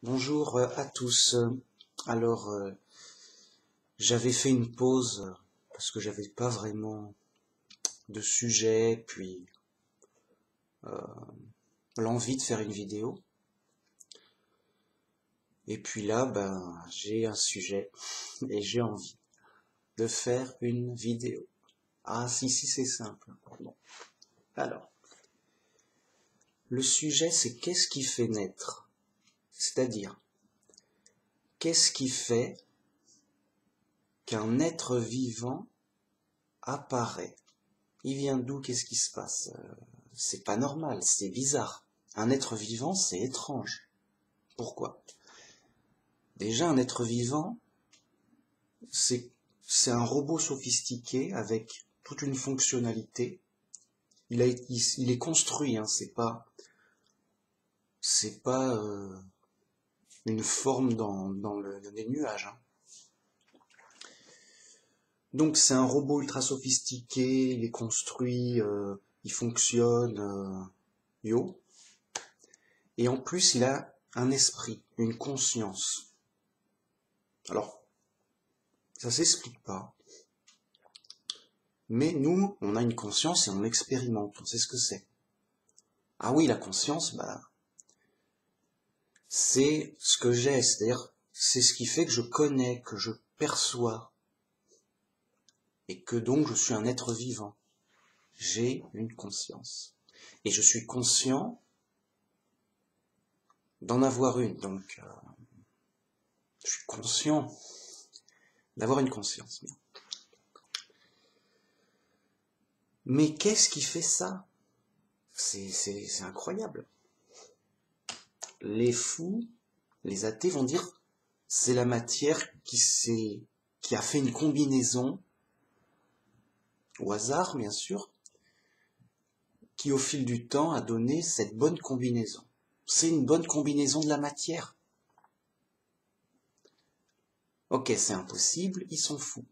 Bonjour à tous. Alors, j'avais fait une pause parce que j'avais pas vraiment de sujet, puis l'envie de faire une vidéo. Et puis là, j'ai un sujet et j'ai envie de faire une vidéo. Ah, si, c'est simple. Bon. Alors, le sujet, c'est qu'est-ce qui fait naître? C'est-à-dire, qu'est-ce qui fait qu'un être vivant apparaît? Il vient d'où? Qu'est-ce qui se passe? C'est pas normal, c'est bizarre. Un être vivant, c'est étrange. Pourquoi? Déjà, un être vivant, c'est un robot sophistiqué avec toute une fonctionnalité. Il est construit, hein, c'est pas une forme dans les nuages. Hein. Donc c'est un robot ultra sophistiqué, il est construit, il fonctionne, et en plus il a un esprit, une conscience. Alors, ça s'explique pas. Mais nous, on a une conscience et on expérimente, on sait ce que c'est. Ah oui, la conscience, c'est ce que j'ai, c'est-à-dire, c'est ce qui fait que je connais, que je perçois, et que donc je suis un être vivant. J'ai une conscience. Et je suis conscient d'en avoir une, donc je suis conscient d'avoir une conscience. Mais qu'est-ce qui fait ça? C'est incroyable. Les fous, les athées vont dire c'est la matière qui a fait une combinaison, au hasard bien sûr, qui au fil du temps a donné cette bonne combinaison. C'est une bonne combinaison de la matière. Ok, c'est impossible, ils sont fous.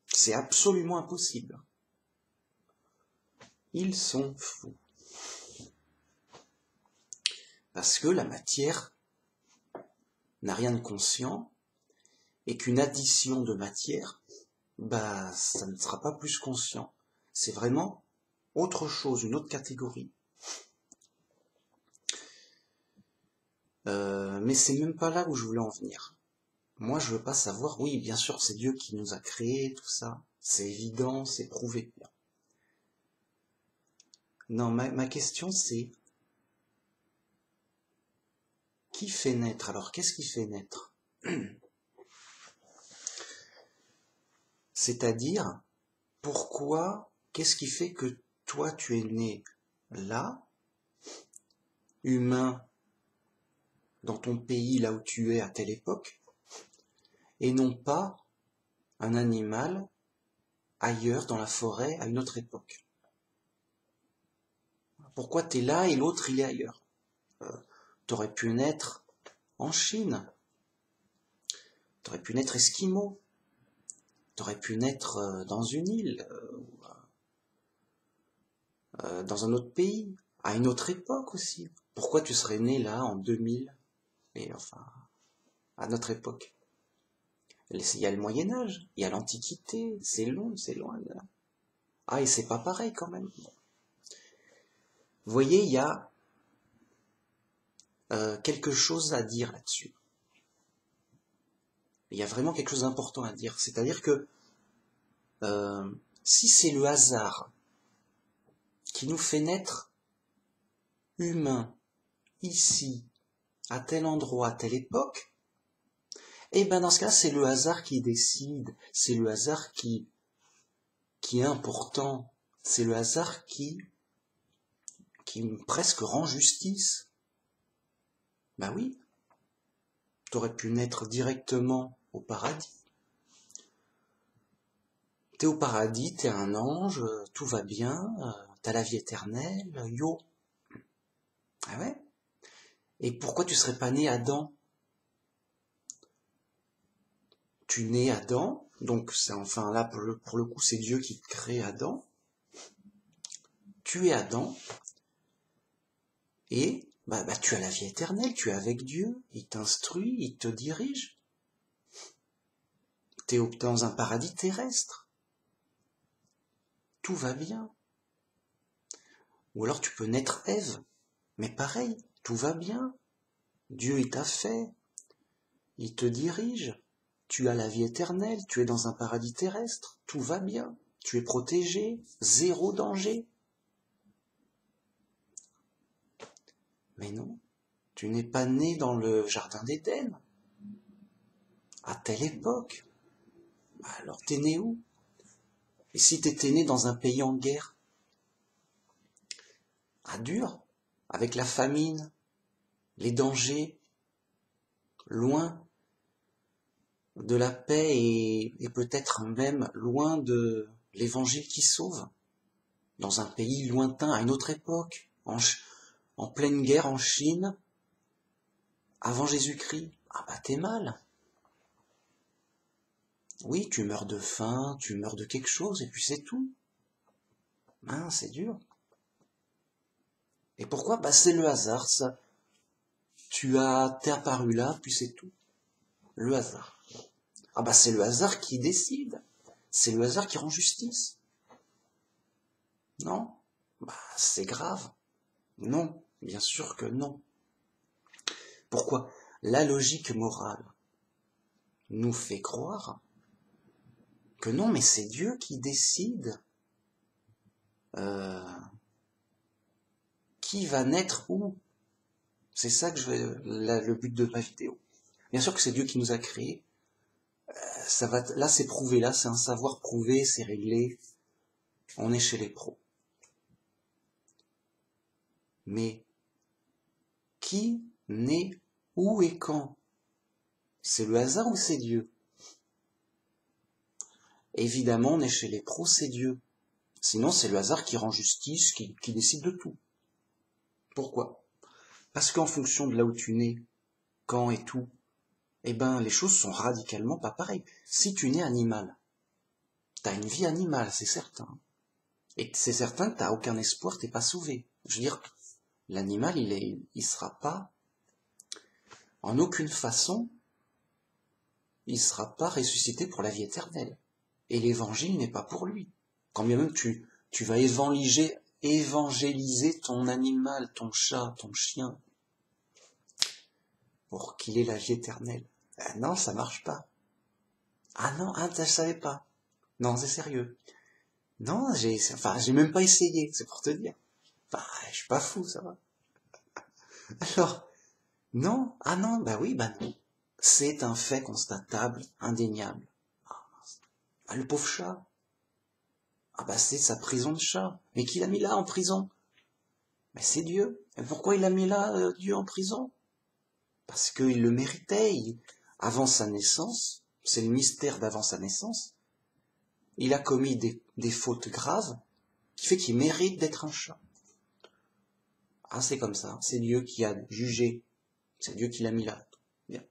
C'est absolument impossible. Ils sont fous. Parce que la matière n'a rien de conscient, et qu'une addition de matière, ça ne sera pas plus conscient. C'est vraiment autre chose, une autre catégorie. Mais c'est même pas là où je voulais en venir. Moi, je veux pas savoir, oui, bien sûr, c'est Dieu qui nous a créés, tout ça. C'est évident, c'est prouvé. Non, ma question, c'est qui fait naître? Alors, qu'est-ce qui fait naître? C'est-à-dire, pourquoi, qu'est-ce qui fait que toi, tu es né là, humain, dans ton pays, là où tu es à telle époque, et non pas un animal ailleurs, dans la forêt, à une autre époque? Pourquoi t'es là et l'autre, il est ailleurs? T'aurais pu naître en Chine, t'aurais pu naître esquimau, t'aurais pu naître dans une île, dans un autre pays, à une autre époque aussi. Pourquoi tu serais né là en 2000, et enfin, à notre époque? Il y a le Moyen-Âge, il y a l'Antiquité, c'est long, c'est loin là. Ah, et c'est pas pareil quand même. Bon. Vous voyez, il y a quelque chose à dire là-dessus. Il y a vraiment quelque chose d'important à dire. C'est-à-dire que si c'est le hasard qui nous fait naître humains, ici, à tel endroit, à telle époque, et dans ce cas, c'est le hasard qui décide, c'est le hasard qui est important, c'est le hasard qui presque rend justice. Ben oui, t'aurais pu naître directement au paradis. T'es au paradis, t'es un ange, tout va bien, t'as la vie éternelle, yo. Ah ouais? Et pourquoi tu serais pas né Adam? Tu nais Adam, donc c'est enfin là pour le coup c'est Dieu qui crée Adam. Tu es Adam, et tu as la vie éternelle, tu es avec Dieu, il t'instruit, il te dirige. Tu es dans un paradis terrestre. Tout va bien. Ou alors tu peux naître Ève, mais pareil, tout va bien. Dieu il t'a fait, il te dirige. Tu as la vie éternelle, tu es dans un paradis terrestre, tout va bien. Tu es protégé, zéro danger. Mais non, tu n'es pas né dans le jardin d'Éden, à telle époque. Alors t'es né où? Et si t'étais né dans un pays en guerre, dur, avec la famine, les dangers, loin de la paix et peut-être même loin de l'évangile qui sauve, dans un pays lointain, à une autre époque, en pleine guerre en Chine, avant Jésus-Christ, t'es mal. Oui, tu meurs de faim, tu meurs de quelque chose, et puis c'est tout. C'est dur. Et pourquoi? C'est le hasard, ça. T'es apparu là, puis c'est tout. Le hasard. C'est le hasard qui décide. C'est le hasard qui rend justice. Non? C'est grave. Non, bien sûr que non. Pourquoi? La logique morale nous fait croire que non, mais c'est Dieu qui décide qui va naître où. C'est ça que le but de ma vidéo. Bien sûr que c'est Dieu qui nous a créés. Là c'est prouvé, là c'est un savoir prouvé, c'est réglé. On est chez les pros. Mais qui naît où et quand? C'est le hasard ou c'est Dieu? Évidemment, on est chez les pros, c'est Dieu. Sinon, c'est le hasard qui rend justice, qui décide de tout. Pourquoi? Parce qu'en fonction de là où tu nais, quand et tout, les choses sont radicalement pas pareilles. Si tu nais animal, t'as une vie animale, c'est certain. Et c'est certain que t'as aucun espoir, t'es pas sauvé. Je veux dire, l'animal, il sera pas, en aucune façon, il sera pas ressuscité pour la vie éternelle. Et l'évangile n'est pas pour lui. Quand bien même tu vas évangéliser ton animal, ton chat, ton chien, pour qu'il ait la vie éternelle. Non, ça marche pas. Non, je savais pas. Non, c'est sérieux. Non, j'ai même pas essayé, c'est pour te dire. Je suis pas fou, ça va. Alors, non, non, oui, non. C'est un fait constatable, indéniable. Le pauvre chat. C'est sa prison de chat. Mais qui l'a mis là en prison? Mais c'est Dieu. Et pourquoi il l'a mis là, Dieu, en prison? Parce qu'il le méritait. Avant sa naissance, c'est le mystère d'avant sa naissance, il a commis des fautes graves qui fait qu'il mérite d'être un chat. C'est comme ça. C'est Dieu qui a jugé. C'est Dieu qui l'a mis là. Bien.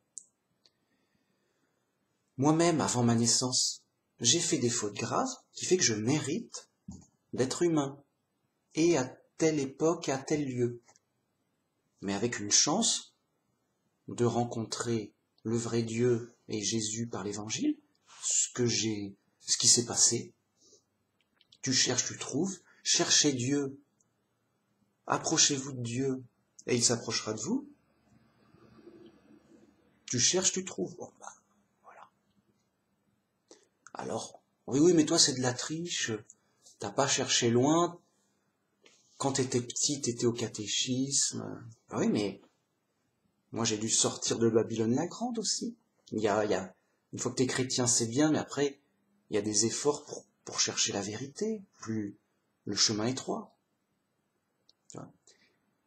Moi-même, avant ma naissance, j'ai fait des fautes graves qui fait que je mérite d'être humain. Et à telle époque, à tel lieu. Mais avec une chance de rencontrer le vrai Dieu et Jésus par l'évangile, ce qui s'est passé. Tu cherches, tu trouves. Cherchez Dieu. Approchez-vous de Dieu et il s'approchera de vous. Tu cherches, tu trouves. Voilà. Alors, oui, mais toi c'est de la triche. T'as pas cherché loin. Quand t'étais petit, t'étais au catéchisme. Oui, mais moi j'ai dû sortir de Babylone la Grande aussi. Une fois que t'es chrétien, c'est bien, mais après, il y a des efforts pour chercher la vérité, plus le chemin étroit.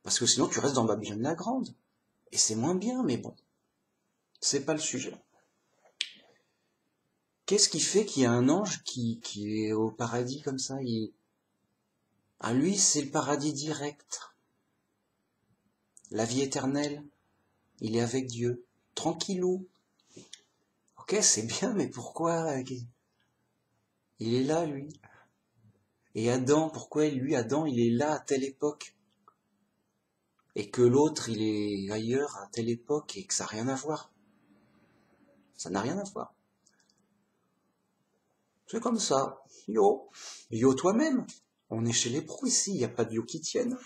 Parce que sinon tu restes dans Babylone la Grande. Et c'est moins bien, mais bon. C'est pas le sujet. Qu'est-ce qui fait qu'il y a un ange qui est au paradis comme ça? Lui, c'est le paradis direct. La vie éternelle. Il est avec Dieu. Tranquillou. Ok, c'est bien, mais pourquoi? Il est là, lui. Et Adam, pourquoi lui, Adam, il est là à telle époque? et que l'autre, il est ailleurs à telle époque et que ça n'a rien à voir. Ça n'a rien à voir. C'est comme ça. Yo. Yo toi-même. On est chez les pros ici, il n'y a pas de yo qui tienne.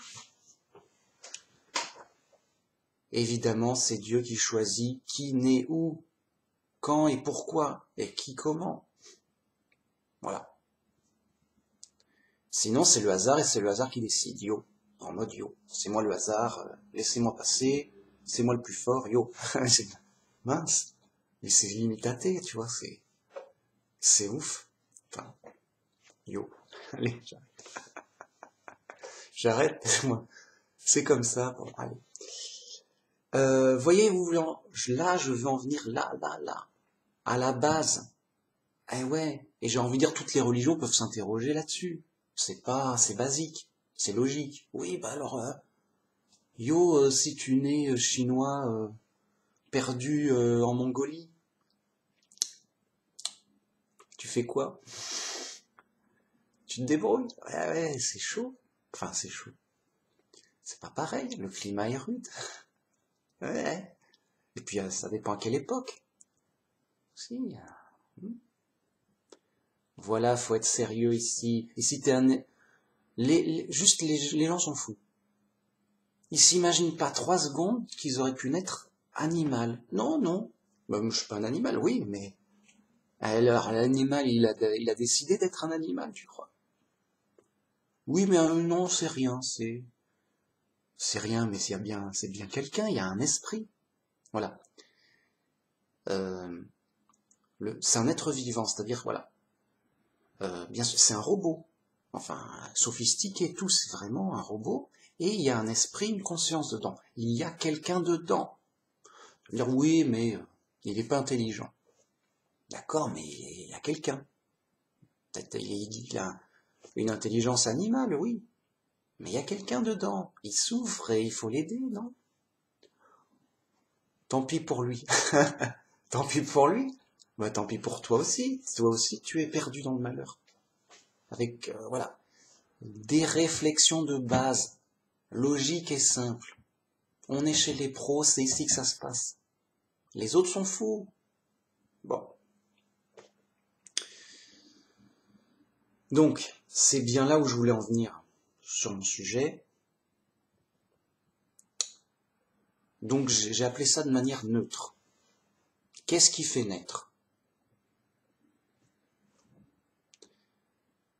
Évidemment, c'est Dieu qui choisit qui naît où, quand et pourquoi, et qui comment. Voilà. Sinon, c'est le hasard et c'est le hasard qui décide. Yo. En mode yo. C'est moi le hasard, laissez-moi passer, c'est moi le plus fort, yo. Mince. Mais c'est limitaté, tu vois, c'est ouf. Enfin, yo. Allez, j'arrête. Moi. C'est comme ça. Bon, allez. Voyez-vous, là, je veux en venir là, à la base. Eh ouais. Et j'ai envie de dire, toutes les religions peuvent s'interroger là-dessus. C'est basique. C'est logique. Oui, bah alors, yo, si tu nais chinois perdu en Mongolie, tu fais quoi? Tu te débrouilles? Ouais, c'est chaud. Enfin, c'est chaud. C'est pas pareil, le climat est rude. Ouais. Et puis, ça dépend à quelle époque. Si. Voilà, faut être sérieux ici. Ici, t'es un... juste les gens s'en foutent. Ils s'imaginent pas 3 secondes qu'ils auraient pu naître animal. Non, non. Bah, je suis pas un animal, oui, mais... Alors, l'animal, il a décidé d'être un animal, tu crois? Oui, mais non, c'est rien, c'est rien, mais c'est bien quelqu'un, il y a un esprit. Voilà. C'est un être vivant, c'est-à-dire, voilà. Bien sûr, c'est un robot. Enfin, sophistiqué, tout, c'est vraiment un robot. Et il y a un esprit, une conscience dedans. Il y a quelqu'un dedans. Dire, oui, mais il n'est pas intelligent. D'accord, mais il y a quelqu'un. Peut-être il a une intelligence animale, oui. Mais il y a quelqu'un dedans. Il souffre et il faut l'aider, non? Tant pis pour lui. Tant pis pour lui. Bah, tant pis pour toi aussi. Toi aussi, tu es perdu dans le malheur. Avec, voilà, des réflexions de base, logiques et simples. On est chez les pros, c'est ici que ça se passe. Les autres sont fous. Bon. Donc, c'est bien là où je voulais en venir sur mon sujet. Donc, j'ai appelé ça de manière neutre. Qu'est-ce qui fait naître?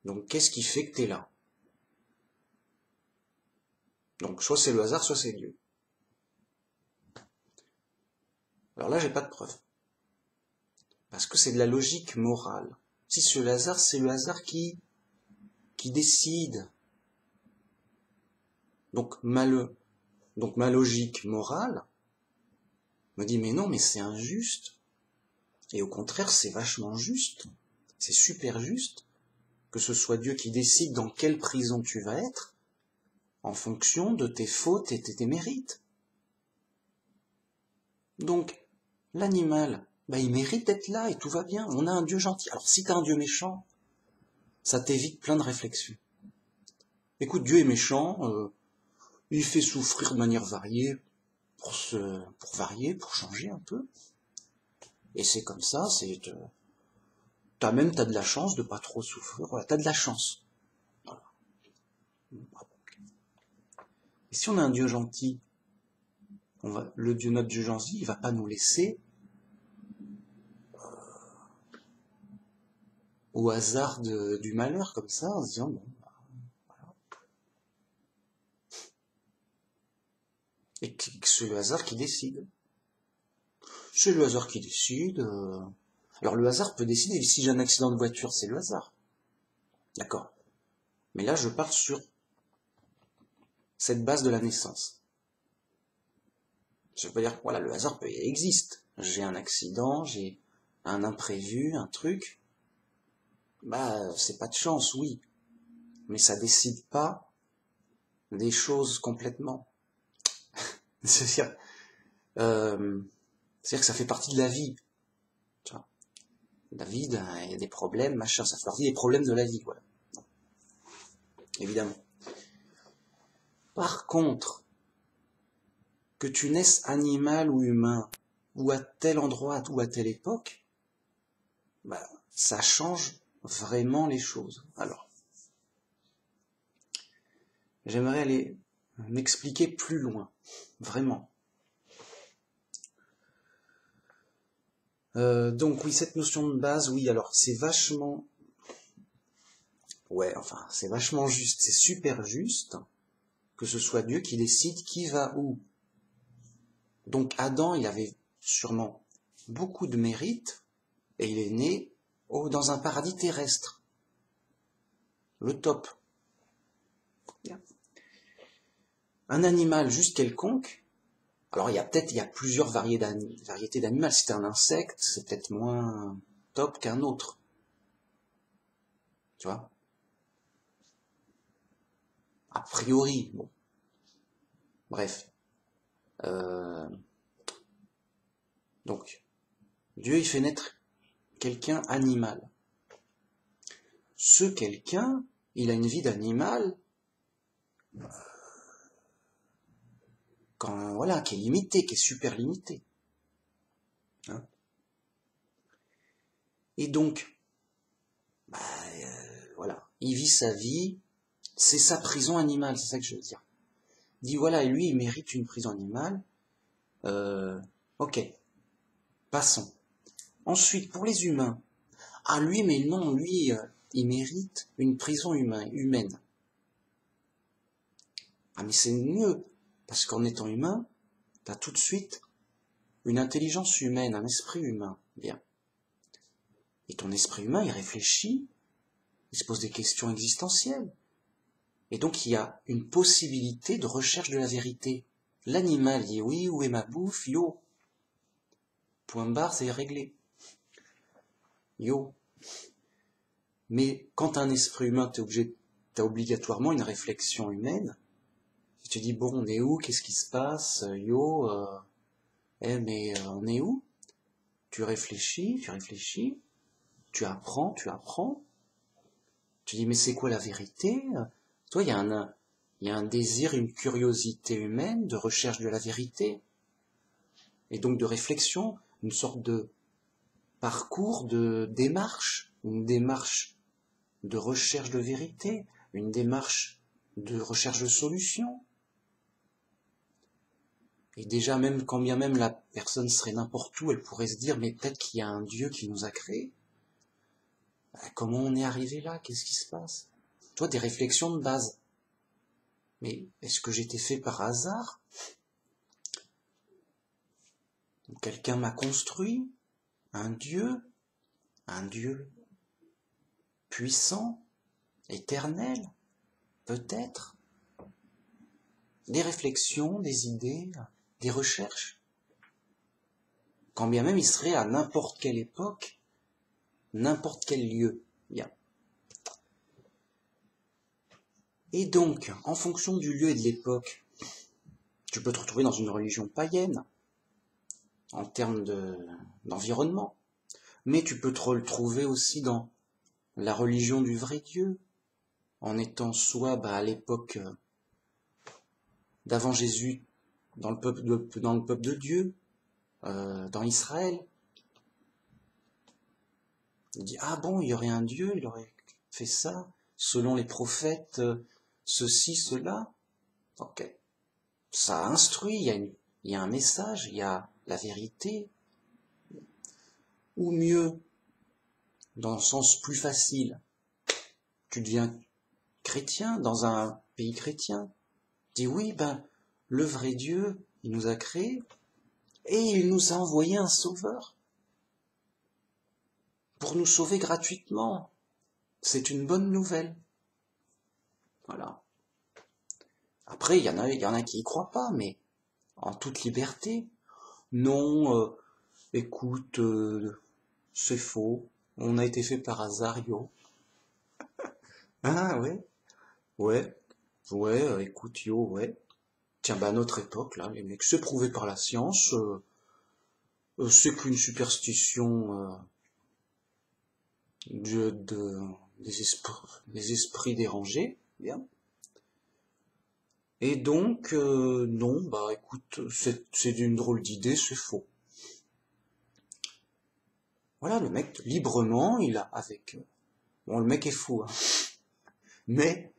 Donc, qu'est-ce qui fait que t'es là? Donc, soit c'est le hasard, soit c'est Dieu. Alors là, j'ai pas de preuve. Parce que c'est de la logique morale. Si c'est le hasard qui décide. Donc ma logique morale me dit mais non, mais c'est injuste. Et au contraire, c'est vachement juste. C'est super juste que ce soit Dieu qui décide dans quelle prison tu vas être en fonction de tes fautes et de tes mérites. Donc, l'animal, bah, il mérite d'être là et tout va bien. On a un Dieu gentil. Alors si t'as un Dieu méchant, ça t'évite plein de réflexions. Écoute, Dieu est méchant, il fait souffrir de manière variée pour varier, pour changer un peu. Et c'est comme ça, t'as de la chance de pas trop souffrir. Voilà, t'as de la chance. Voilà. Et si on a un Dieu gentil, notre Dieu gentil, il va pas nous laisser au hasard du malheur comme ça, en se disant bon, voilà. Et que c'est le hasard qui décide. C'est le hasard qui décide. Alors le hasard peut décider. Si j'ai un accident de voiture, c'est le hasard. D'accord. Mais là, je pars sur cette base de la naissance. Ça veut pas dire que voilà, le hasard existe. J'ai un accident, j'ai un imprévu, un truc. Bah, c'est pas de chance, oui. Mais ça décide pas des choses complètement. C'est-à-dire que ça fait partie de la vie. Tu vois. La vie, il y a des problèmes, machin, ça fait partie des problèmes de la vie, voilà. Évidemment. Par contre, que tu naisses animal ou humain, ou à tel endroit ou à telle époque, bah, ça change vraiment les choses. Alors, j'aimerais aller m'expliquer plus loin, vraiment. Donc oui, cette notion de base, oui, alors c'est vachement... Ouais, enfin, c'est vachement juste, c'est super juste que ce soit Dieu qui décide qui va où. Donc Adam, il avait sûrement beaucoup de mérite, et il est né dans un paradis terrestre. Le top. Un animal juste quelconque, alors il y a plusieurs variétés d'animal. Si c'est un insecte, c'est peut-être moins top qu'un autre. Tu vois? A priori, bon. Bref. Donc, Dieu, il fait naître quelqu'un animal. Ce quelqu'un, il a une vie d'animal, qui est limitée, qui est super limitée. Hein? Et donc, voilà, il vit sa vie, c'est sa prison animale, c'est ça que je veux dire. Il dit voilà, et lui, il mérite une prison animale. Ok, passons. Ensuite, pour les humains, ah lui, mais non, lui, il mérite une prison humaine. Ah mais c'est mieux, parce qu'en étant humain, t'as tout de suite une intelligence humaine, un esprit humain. Bien. Et ton esprit humain, il réfléchit, il se pose des questions existentielles. Et donc il y a une possibilité de recherche de la vérité. L'animal dit oui, où est ma bouffe, yo. Point barre, c'est réglé. Yo. Mais quand t'as un esprit humain, t'as obligatoirement une réflexion humaine. Tu te dis, bon, on est où? Qu'est-ce qui se passe? Yo, mais on est où? Tu réfléchis, tu apprends. Tu dis, mais c'est quoi la vérité? Toi, il y a un désir, une curiosité humaine de recherche de la vérité. Et donc de réflexion, une sorte de parcours, de démarche, une démarche de recherche de vérité, une démarche de recherche de solution. Et déjà, même quand bien même la personne serait n'importe où, elle pourrait se dire, mais peut-être qu'il y a un Dieu qui nous a créés. Comment on est arrivé là? Qu'est-ce qui se passe? Toi, des réflexions de base. Mais est-ce que j'étais fait par hasard? Quelqu'un m'a construit? Un Dieu puissant, éternel, peut-être? Des réflexions, des idées, des recherches. Quand bien même il serait à n'importe quelle époque, n'importe quel lieu. Bien. Et donc, en fonction du lieu et de l'époque, tu peux te retrouver dans une religion païenne, en termes d'environnement. Mais tu peux te retrouver aussi dans la religion du vrai Dieu, en étant soit à l'époque d'avant Jésus, dans le peuple de Dieu, dans Israël. Il dit, ah bon, il y aurait un Dieu, il aurait fait ça, selon les prophètes, ceci, cela. Ok. Ça instruit, il y a un message, il y a la vérité. Ou mieux, dans le sens plus facile, tu deviens chrétien dans un pays chrétien. Tu dis oui, le vrai Dieu, il nous a créés et il nous a envoyé un sauveur pour nous sauver gratuitement. C'est une bonne nouvelle. Voilà. Après, il y en a qui y croient pas, mais en toute liberté. Non, écoute, c'est faux. On a été fait par hasard, yo. Ah ouais, ouais, ouais, écoute, yo, ouais. Tiens, à notre époque, là, les mecs, c'est prouvé par la science, c'est qu'une superstition des esprits dérangés, bien. Et donc, non, bah écoute, c'est une drôle d'idée, c'est faux. Voilà, le mec, librement, il a avec... Bon, le mec est fou, hein. Mais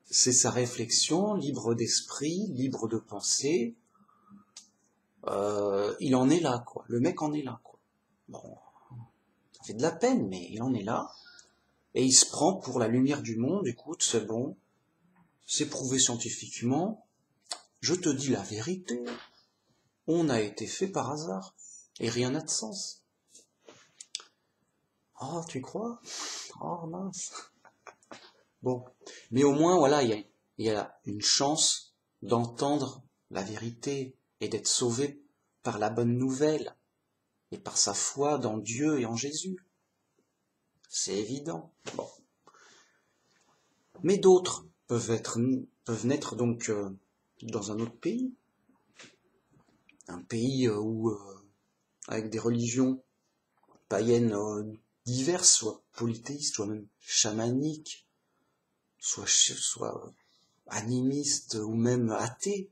c'est sa réflexion, libre d'esprit, libre de pensée. Il en est là, quoi. Le mec en est là, quoi. Bon, ça fait de la peine, mais il en est là. Et il se prend pour la lumière du monde. Écoute, c'est bon, c'est prouvé scientifiquement. Je te dis la vérité. On a été fait par hasard. Et rien n'a de sens. Oh, tu crois? Oh, mince. Bon. Mais au moins, voilà, il y a une chance d'entendre la vérité et d'être sauvé par la bonne nouvelle et par sa foi dans Dieu et en Jésus. C'est évident. Bon. Mais d'autres peuvent naître donc dans un autre pays. Un pays avec des religions païennes diverses, soit polythéistes, soit même chamaniques, soit animistes ou même athées.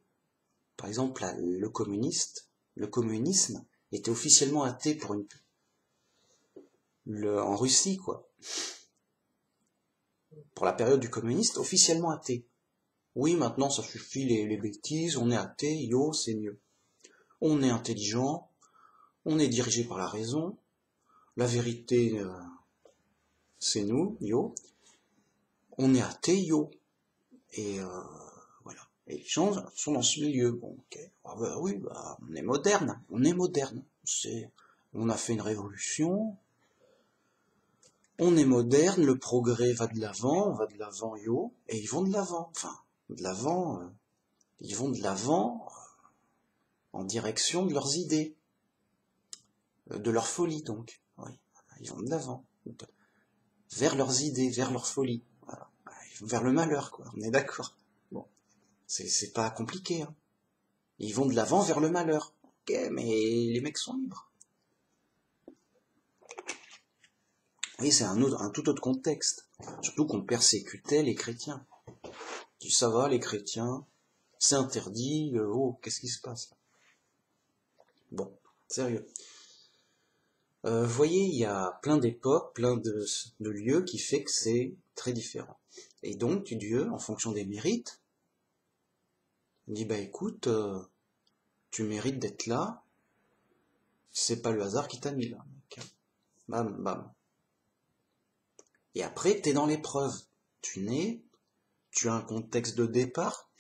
Par exemple, le communisme était officiellement athée en Russie, quoi. Pour la période du communiste, officiellement athée. Oui, maintenant ça suffit les bêtises, on est athée, yo, c'est mieux. On est intelligent, on est dirigé par la raison, la vérité, c'est nous, yo. On est athée, yo. Et voilà. Et les gens sont dans ce milieu. Bon, ok. Ah bah oui, bah, on est moderne. On a fait une révolution. On est moderne, le progrès va de l'avant, on va de l'avant, yo. Et ils vont de l'avant. Enfin, de l'avant, ils vont de l'avant en direction de leurs idées. De leur folie, donc. Oui. Ils vont de l'avant. Vers leurs idées, vers leur folie. Voilà. Ils vont vers le malheur, quoi. On est d'accord. Bon. C'est pas compliqué, hein. Ils vont de l'avant vers le malheur. Ok, mais les mecs sont libres. Oui, c'est un tout autre contexte. Surtout qu'on persécutait les chrétiens. Tu ça va, les chrétiens, c'est interdit, oh, qu'est-ce qui se passe? Bon, sérieux. Vous voyez, il y a plein d'époques, plein de lieux qui fait que c'est très différent. Et donc, Dieu, en fonction des mérites, dit, bah écoute, tu mérites d'être là, c'est pas le hasard qui t'a mis là. Bam, bam. Et après, t'es dans l'épreuve. Tu nais, tu as un contexte de départ,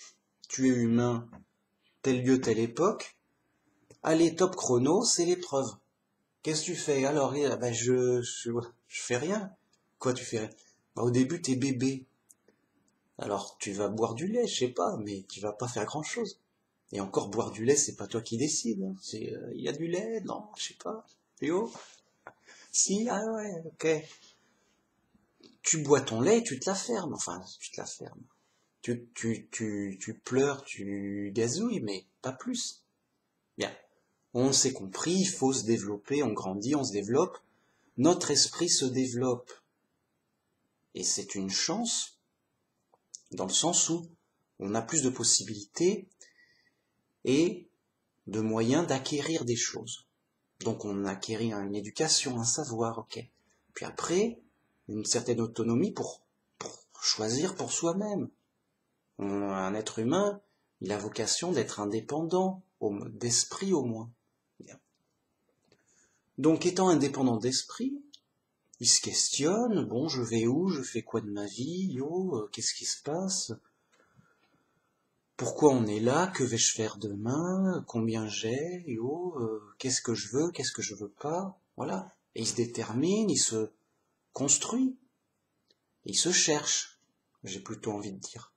tu es humain, tel lieu, telle époque. Allez, top chrono, c'est l'épreuve. Qu'est-ce que tu fais? Alors, bah, je fais rien. Quoi, tu fais rien? Bah, au début, t'es bébé. Alors, tu vas boire du lait, je sais pas, mais tu vas pas faire grand-chose. Et encore, boire du lait, c'est pas toi qui décides, hein. C'est, il y a du lait? Non, je sais pas. Yo? Si, ah ouais, ok. Tu bois ton lait, tu te la fermes. Enfin, tu te la fermes. Tu pleures, tu gazouilles, mais pas plus. Bien. On s'est compris, il faut se développer, on grandit, on se développe. Notre esprit se développe. Et c'est une chance, dans le sens où on a plus de possibilités et de moyens d'acquérir des choses. Donc on acquérit une éducation, un savoir, ok. Puis après, une certaine autonomie pour choisir pour soi-même. Un être humain, il a vocation d'être indépendant, d'esprit au moins. Bien. Donc étant indépendant d'esprit, il se questionne, bon, je vais où, je fais quoi de ma vie, yo, qu'est-ce qui se passe? Pourquoi on est là? Que vais-je faire demain? Combien j'ai? Yo, qu'est-ce que je veux pas? Voilà. Et il se détermine, il se construit, il se cherche, j'ai plutôt envie de dire.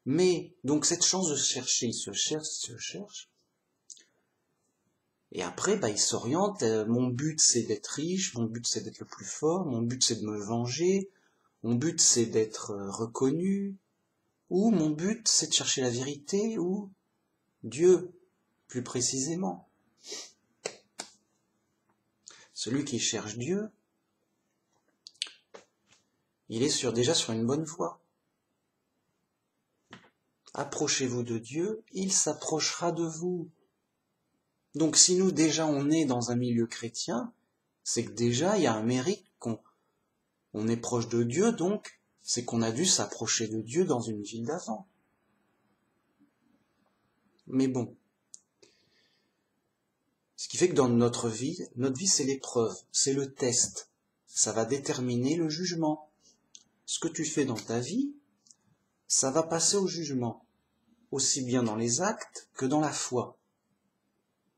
Mais, donc cette chance de se chercher, il se cherche, et après, bah, il s'oriente, mon but c'est d'être riche, mon but c'est d'être le plus fort, mon but c'est de me venger, mon but c'est d'être reconnu, ou mon but c'est de chercher la vérité, ou Dieu, plus précisément. Celui qui cherche Dieu, il est déjà sur une bonne voie. approchez-vous de Dieu, il s'approchera de vous. Donc si nous déjà on est dans un milieu chrétien, c'est que déjà il y a un mérite on est proche de Dieu, donc c'est qu'on a dû s'approcher de Dieu dans une vie d'avant. Mais bon, ce qui fait que dans notre vie c'est l'épreuve, c'est le test. Ça va déterminer le jugement. Ce que tu fais dans ta vie, ça va passer au jugement, aussi bien dans les actes que dans la foi.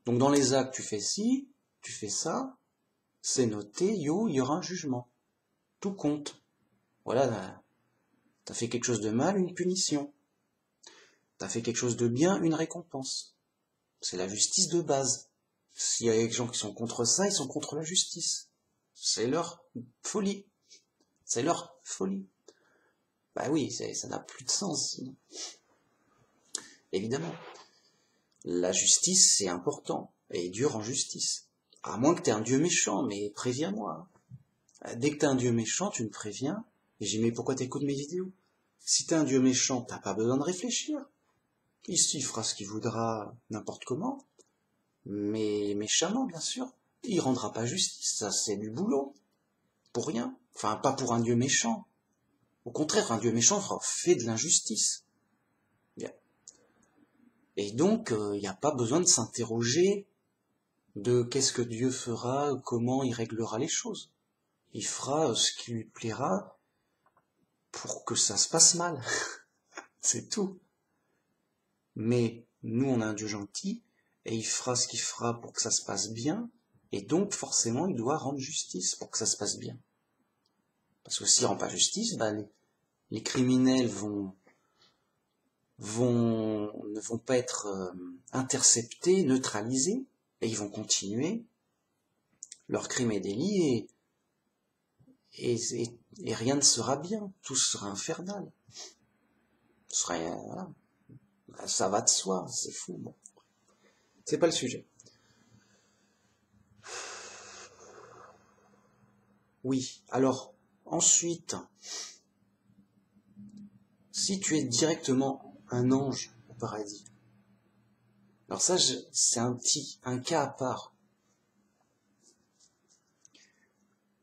Donc dans les actes, tu fais ci, tu fais ça, c'est noté, il y aura un jugement. Tout compte. Voilà, t'as fait quelque chose de mal, une punition. T'as fait quelque chose de bien, une récompense. C'est la justice de base. S'il y a des gens qui sont contre ça, ils sont contre la justice. C'est leur folie. C'est leur folie. Bah oui, ça n'a plus de sens. Évidemment. La justice, c'est important. Et Dieu rend justice. À moins que t'aies un Dieu méchant, mais préviens-moi. Dès que t'es un Dieu méchant, tu me préviens. Et j'ai dit, mais pourquoi t'écoutes mes vidéos? Si t'es un Dieu méchant, t'as pas besoin de réfléchir. Il fera ce qu'il voudra n'importe comment. Mais méchamment, bien sûr. Il rendra pas justice. Ça, c'est du boulot. Pour rien. Enfin, pas pour un Dieu méchant. Au contraire, un Dieu méchant fait de l'injustice. Bien. Et donc, il n'y a pas besoin de s'interroger de qu'est-ce que Dieu fera, comment il réglera les choses. Il fera ce qui lui plaira pour que ça se passe mal. C'est tout. Mais nous, on a un Dieu gentil, et il fera ce qu'il fera pour que ça se passe bien, et donc forcément, il doit rendre justice pour que ça se passe bien. Parce que s'il ne rend pas justice, bah, les criminels ne vont pas être interceptés, neutralisés, et ils vont continuer leurs crimes et délits, et rien ne sera bien, tout sera infernal. Voilà. Ça va de soi, c'est fou. Bon. C'est pas le sujet. Oui, alors, ensuite, si tu es directement un ange au paradis, alors ça, c'est un cas à part.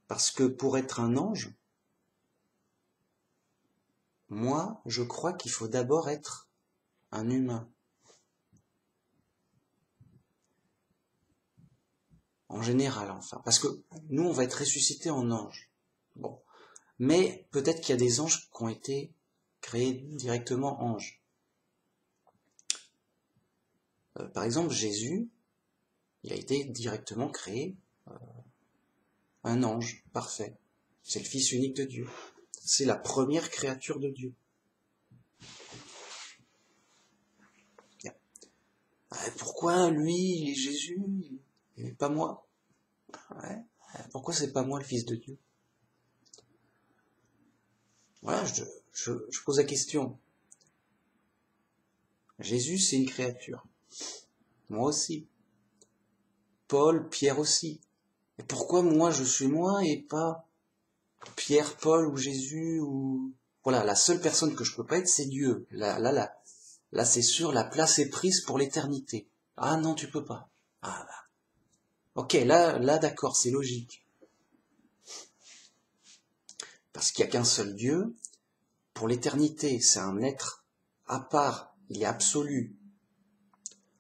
Parce que pour être un ange, moi, je crois qu'il faut d'abord être un humain. En général, enfin. Parce que nous, on va être ressuscités en ange. Bon. Mais peut-être qu'il y a des anges qui ont été créés directement anges. Par exemple, Jésus, il a été directement créé un ange parfait. C'est le Fils unique de Dieu. C'est la première créature de Dieu. Pourquoi lui, Jésus, et pas moi? Ouais. Pourquoi c'est pas moi le Fils de Dieu? Voilà, je pose la question. Jésus, c'est une créature. Moi aussi. Paul, Pierre aussi. Et pourquoi moi je suis moi et pas Pierre, Paul ou Jésus ou... Voilà, la seule personne que je peux pas être, c'est Dieu. Là, c'est sûr, la place est prise pour l'éternité. Ah non, tu peux pas. Ah bah. Ok, là d'accord, c'est logique. Parce qu'il n'y a qu'un seul Dieu. Pour l'éternité, c'est un être à part, il est absolu.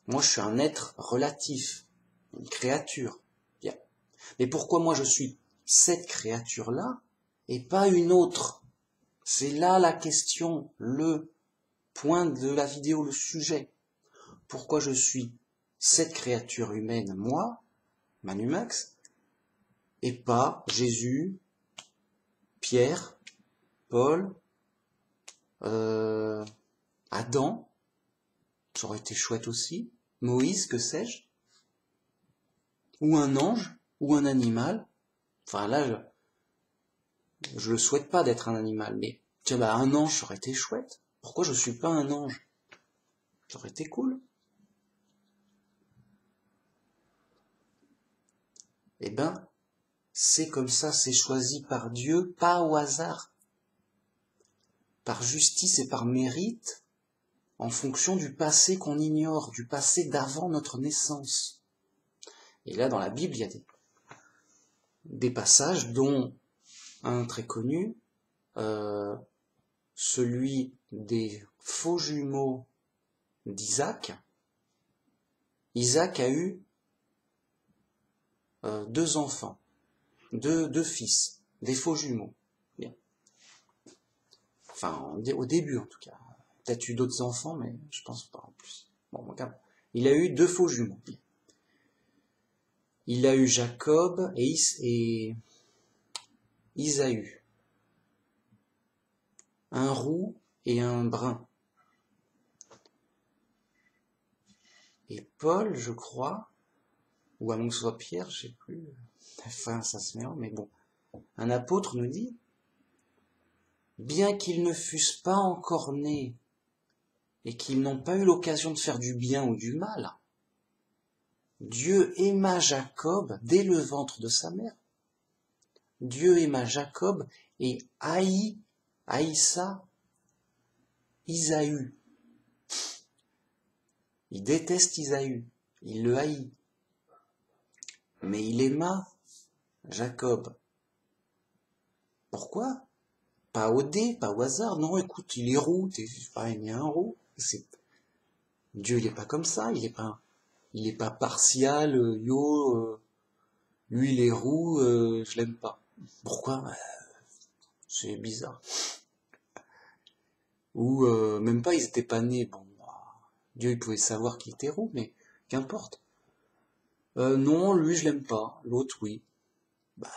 Moi, je suis un être relatif, une créature. Bien. Mais pourquoi moi je suis cette créature-là et pas une autre? C'est là la question, le point de la vidéo, le sujet. Pourquoi je suis cette créature humaine, moi, Manumax, et pas Jésus, Pierre, Paul, Adam, ça aurait été chouette aussi, Moïse, que sais-je, ou un ange, ou un animal. Enfin là, je le souhaite pas d'être un animal, mais tiens, bah un ange, ça aurait été chouette. Pourquoi je suis pas un ange? Ça aurait été cool. Eh ben, c'est comme ça, c'est choisi par Dieu, pas au hasard. Par justice et par mérite, en fonction du passé qu'on ignore, du passé d'avant notre naissance. Et là, dans la Bible, il y a des passages, dont un très connu, celui des faux jumeaux d'Isaac. Isaac a eu 2 enfants, deux fils, des faux jumeaux. Bien. Enfin, au début en tout cas. Peut-être eu d'autres enfants, mais je pense pas en plus. Bon, regarde. Il a eu 2 faux jumeaux. Bien. Il a eu Jacob et Isaü. Un roux et un brun. Et Paul, je crois, ou à moins que ce soit Pierre, je sais plus. Enfin, ça se mélange, mais bon. Un apôtre nous dit, bien qu'ils ne fussent pas encore nés et qu'ils n'ont pas eu l'occasion de faire du bien ou du mal, Dieu aima Jacob dès le ventre de sa mère. Dieu aima Jacob et haïssa Isaü. Il déteste Isaü, il le haït. Mais il aima Jacob. Pourquoi? Pas au dé, pas au hasard. Non, écoute, il est roux, t'es pas aimé un roux. Dieu, il est pas comme ça, il est pas partial, lui il est roux, je l'aime pas. Pourquoi? C'est bizarre. Ou même pas, ils étaient pas nés. Bon, Dieu il pouvait savoir qu'il était roux, mais qu'importe. Non, lui je l'aime pas, l'autre oui. Bah,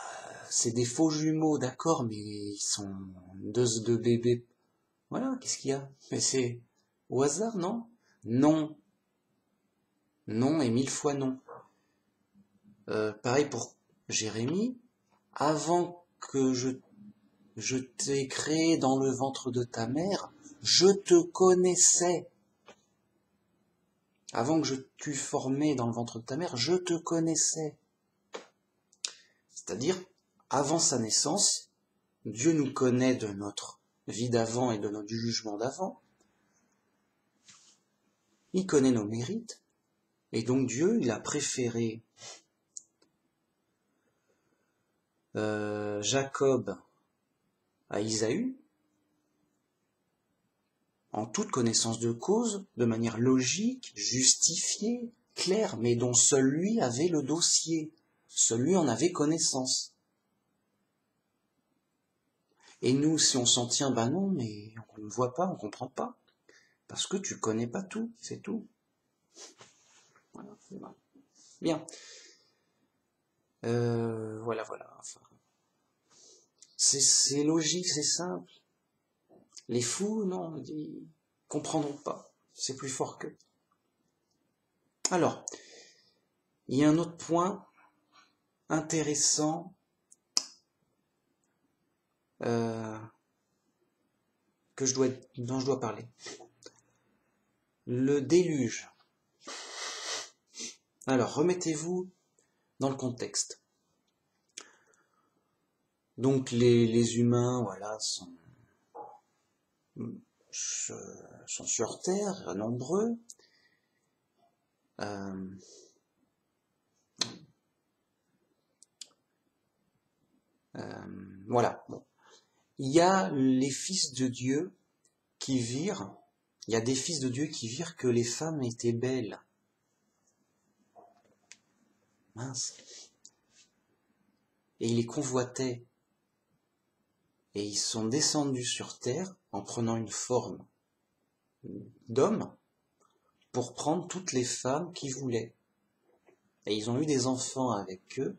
c'est des faux jumeaux, d'accord, mais ils sont deux bébés. Voilà, qu'est-ce qu'il y a? Mais c'est au hasard, non? Non. Non et 1000 fois non. Pareil pour Jérémie. Avant que je t'ai créé dans le ventre de ta mère, je te connaissais. Avant que je t'eus formé dans le ventre de ta mère, je te connaissais. C'est-à-dire, avant sa naissance, Dieu nous connaît de notre vie d'avant et du jugement d'avant. Il connaît nos mérites. Et donc Dieu, il a préféré Jacob à Isaü, en toute connaissance de cause, de manière logique, justifiée, claire, mais dont seul lui avait le dossier, seul lui en avait connaissance. Et nous, si on s'en tient, ben non, mais on ne voit pas, on ne comprend pas, parce que tu connais pas tout, c'est tout. Voilà, c'est vrai. Bien. Voilà. Enfin, c'est logique, c'est simple. Les fous, non, ils comprendront pas. C'est plus fort qu'eux. Alors, il y a un autre point intéressant dont je dois parler. Le déluge. Alors, remettez-vous dans le contexte. Donc, les humains, voilà, sont sur Terre, nombreux. Voilà. Bon. Il y a les fils de Dieu qui virent, il y a des fils de Dieu qui virent que les femmes étaient belles. Mince. Et ils les convoitaient. Et ils sont descendus sur terre en prenant une forme d'homme pour prendre toutes les femmes qu'ils voulaient. Et ils ont eu des enfants avec eux,